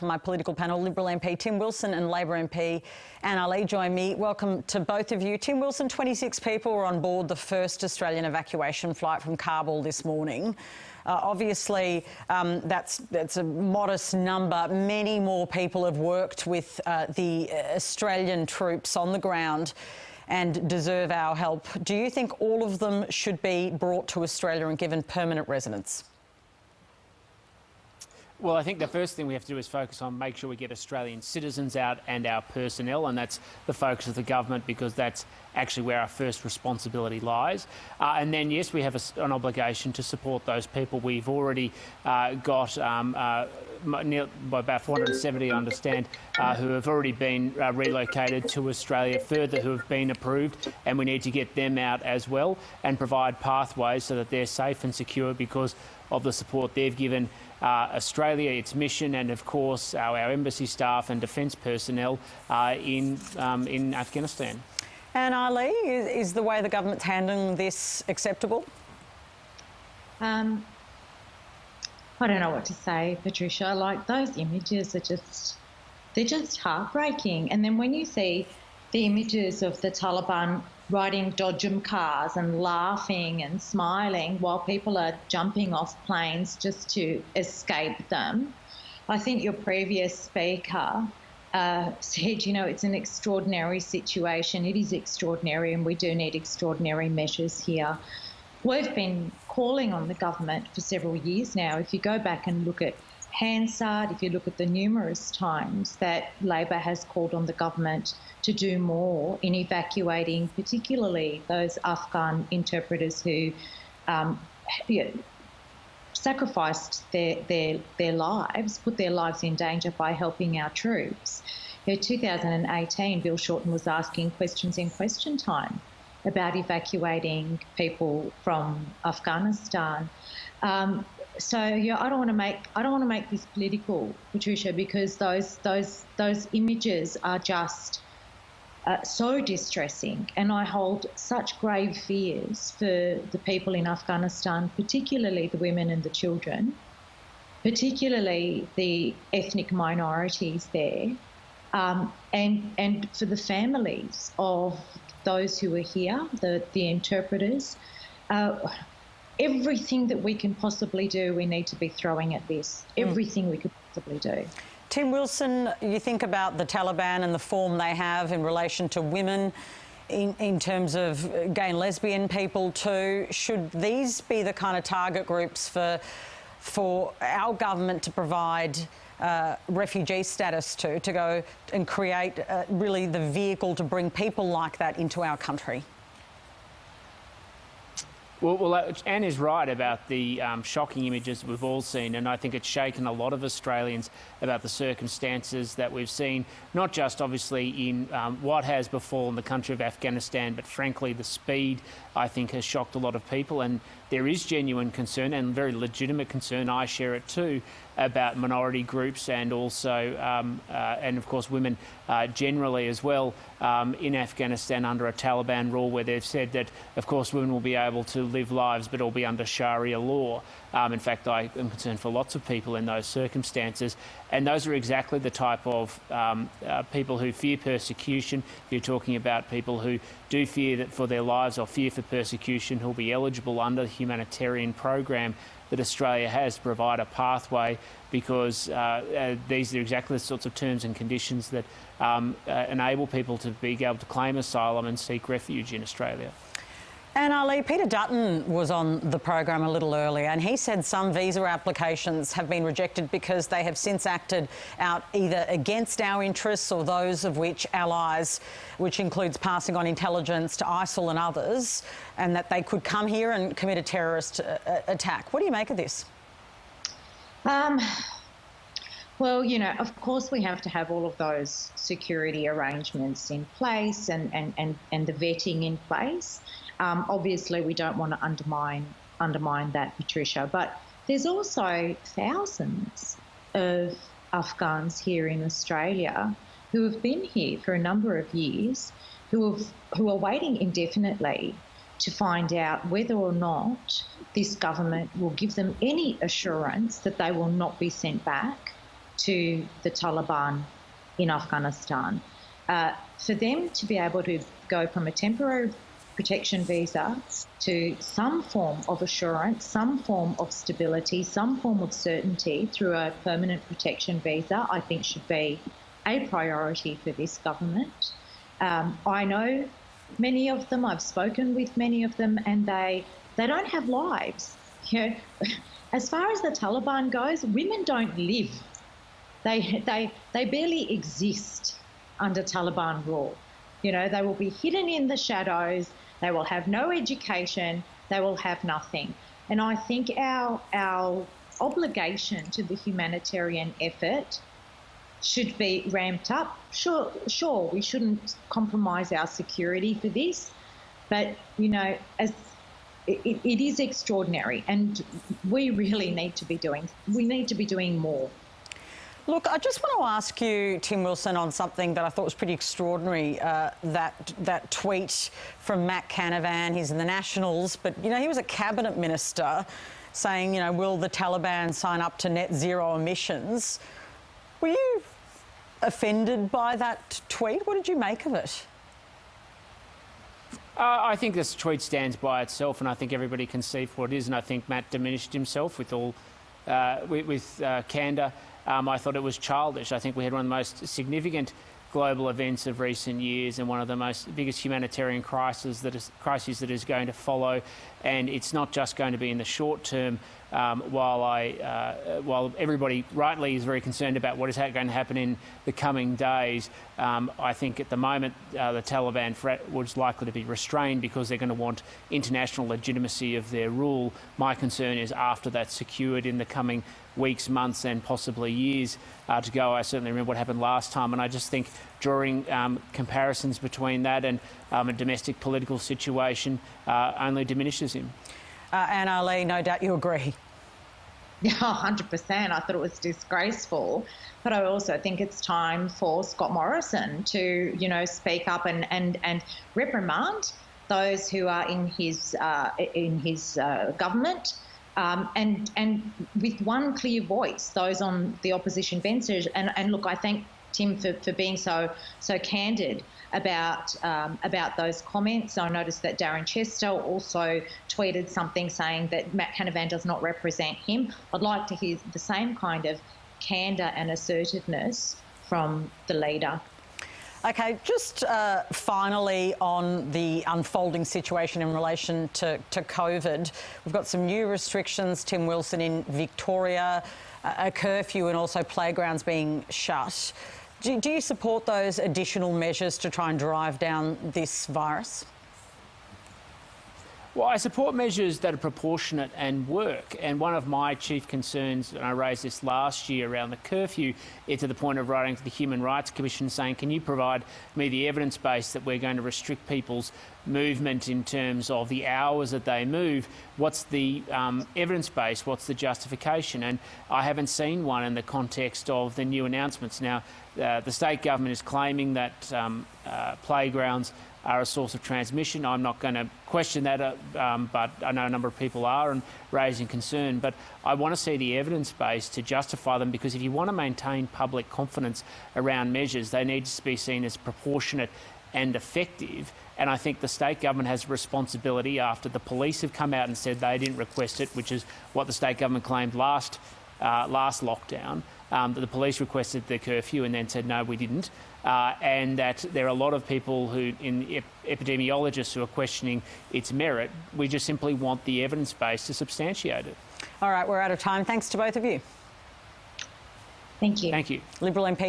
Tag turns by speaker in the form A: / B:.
A: from my political panel. Liberal MP Tim Wilson and Labor MP Anna Lee join me. Welcome to both of you. Tim Wilson, 26 people were on board the first Australian evacuation flight from Kabul this morning. Obviously, that's a modest number. Many more people have worked with the Australian troops on the ground and deserve our help. Do you think all of them should be brought to Australia and given permanent residence?
B: Well, I think the first thing we have to do is focus on make sure we get Australian citizens out and our personnel, and that's the focus of the government because that's actually where our first responsibility lies. And then, yes, we have an obligation to support those people. We've already got by about 470, I understand, who have already been relocated to Australia, further who have been approved, and we need to get them out as well and provide pathways so that they're safe and secure because of the support they've given Australia, its mission, and of course our embassy staff and defence personnel in Afghanistan.
A: And Ali, is the way the government's handling this acceptable?
C: I don't know what to say, Patricia. Like, those images are they're just heartbreaking. And then when you see the images of the Taliban riding dodgem cars and laughing and smiling while people are jumping off planes just to escape them. I think your previous speaker said, you know, it's an extraordinary situation. It is extraordinary and we do need extraordinary measures here. We've been calling on the government for several years now. If you go back and look at Hansard, if you look at the numerous times that Labor has called on the government to do more in evacuating, particularly those Afghan interpreters who sacrificed their lives, put their lives in danger by helping our troops. In 2018, Bill Shorten was asking questions in question time about evacuating people from Afghanistan. So yeah, I don't want to make this political, Patricia, because those images are just so distressing, and I hold such grave fears for the people in Afghanistan, particularly the women and the children, particularly the ethnic minorities there, and for the families of those who are here, the interpreters. Everything that we can possibly do, we need to be throwing at this. Everything we could possibly do.
A: Tim Wilson, you think about the Taliban and the form they have in relation to women in terms of gay and lesbian people too. Should these be the kind of target groups for our government to provide refugee status to go and create really the vehicle to bring people like that into our country?
B: Well, Anne is right about the shocking images we've all seen, and I think it's shaken a lot of Australians about the circumstances that we've seen, not just obviously in what has befallen the country of Afghanistan, but frankly the speed, I think, has shocked a lot of people, and there is genuine concern and very legitimate concern, I share it too, about minority groups and also, and of course women generally as well in Afghanistan under a Taliban rule where they've said that, of course, women will be able to live lives but it'll be under Sharia law. In fact, I am concerned for lots of people in those circumstances. And those are exactly the type of people who fear persecution. If you're talking about people who do fear that for their lives or fear for persecution, who'll be eligible under the humanitarian program that Australia has to provide a pathway, because these are exactly the sorts of terms and conditions that enable people to be able to claim asylum and seek refuge in Australia.
A: And Ali, Peter Dutton was on the program a little earlier and he said some visa applications have been rejected because they have since acted out either against our interests or those of which allies, which includes passing on intelligence to ISIL and others, and that they could come here and commit a terrorist attack. What do you make of this?
C: Well, you know, of course we have to have all of those security arrangements in place and the vetting in place. Obviously, we don't want to undermine that, Patricia, but there's also thousands of Afghans here in Australia who have been here for a number of years, who are waiting indefinitely to find out whether or not this government will give them any assurance that they will not be sent back to the Taliban in Afghanistan. For them to be able to go from a temporary protection visa to some form of assurance, some form of stability, some form of certainty through a permanent protection visa, I think should be a priority for this government. I know many of them, I've spoken with many of them, and they don't have lives. You know, as far as the Taliban goes, women don't live. They barely exist under Taliban rule. You know, they will be hidden in the shadows. They will have no education. They will have nothing. And I think our obligation to the humanitarian effort should be ramped up. Sure, we shouldn't compromise our security for this, but you know, it is extraordinary, and we really need to be doing more.
A: Look, I just want to ask you, Tim Wilson, on something that I thought was pretty extraordinary, that tweet from Matt Canavan. He's in the Nationals, but, you know, he was a cabinet minister saying, you know, will the Taliban sign up to net zero emissions? Were you offended by that tweet? What did you make of it?
B: I think this tweet stands by itself, and I think everybody can see for what it is, and I think Matt diminished himself with all candour. I thought it was childish. I think we had one of the most significant global events of recent years and one of the biggest humanitarian crises that is going to follow. And it's not just going to be in the short term. While everybody rightly is very concerned about what is going to happen in the coming days, I think at the moment the Taliban threat was likely to be restrained because they're going to want international legitimacy of their rule. My concern is after that's secured in the coming weeks, months and possibly years to go. I certainly remember what happened last time, and I just think drawing comparisons between that and a domestic political situation only diminishes him.
A: Anna Lee, no doubt you agree.
C: Yeah, 100%. I thought it was disgraceful, but I also think it's time for Scott Morrison to, you know, speak up and reprimand those who are in his government, and with one clear voice, those on the opposition benches. And look, I thank Tim for being so candid about those comments. I noticed that Darren Chester also tweeted something saying that Matt Canavan does not represent him. I'd like to hear the same kind of candour and assertiveness from the leader.
A: Okay, just finally on the unfolding situation in relation to COVID. We've got some new restrictions, Tim Wilson, in Victoria, a curfew and also playgrounds being shut. Do you support those additional measures to try and drive down this virus?
B: Well, I support measures that are proportionate and work. And one of my chief concerns, and I raised this last year around the curfew, is to the point of writing to the Human Rights Commission saying, can you provide me the evidence base that we're going to restrict people's movement in terms of the hours that they move? What's the evidence base? What's the justification? And I haven't seen one in the context of the new announcements. Now, the state government is claiming that playgrounds are a source of transmission. I'm not going to question that, but I know a number of people are and raising concern. But I want to see the evidence base to justify them, because if you want to maintain public confidence around measures, they need to be seen as proportionate and effective. And I think the state government has a responsibility, after the police have come out and said they didn't request it, which is what the state government claimed last lockdown, that the police requested the curfew and then said, no, we didn't. And that there are a lot of people epidemiologists who are questioning its merit. We just simply want the evidence base to substantiate it.
A: All right, we're out of time. Thanks to both of you.
C: Thank you.
B: Thank you.
A: Liberal MP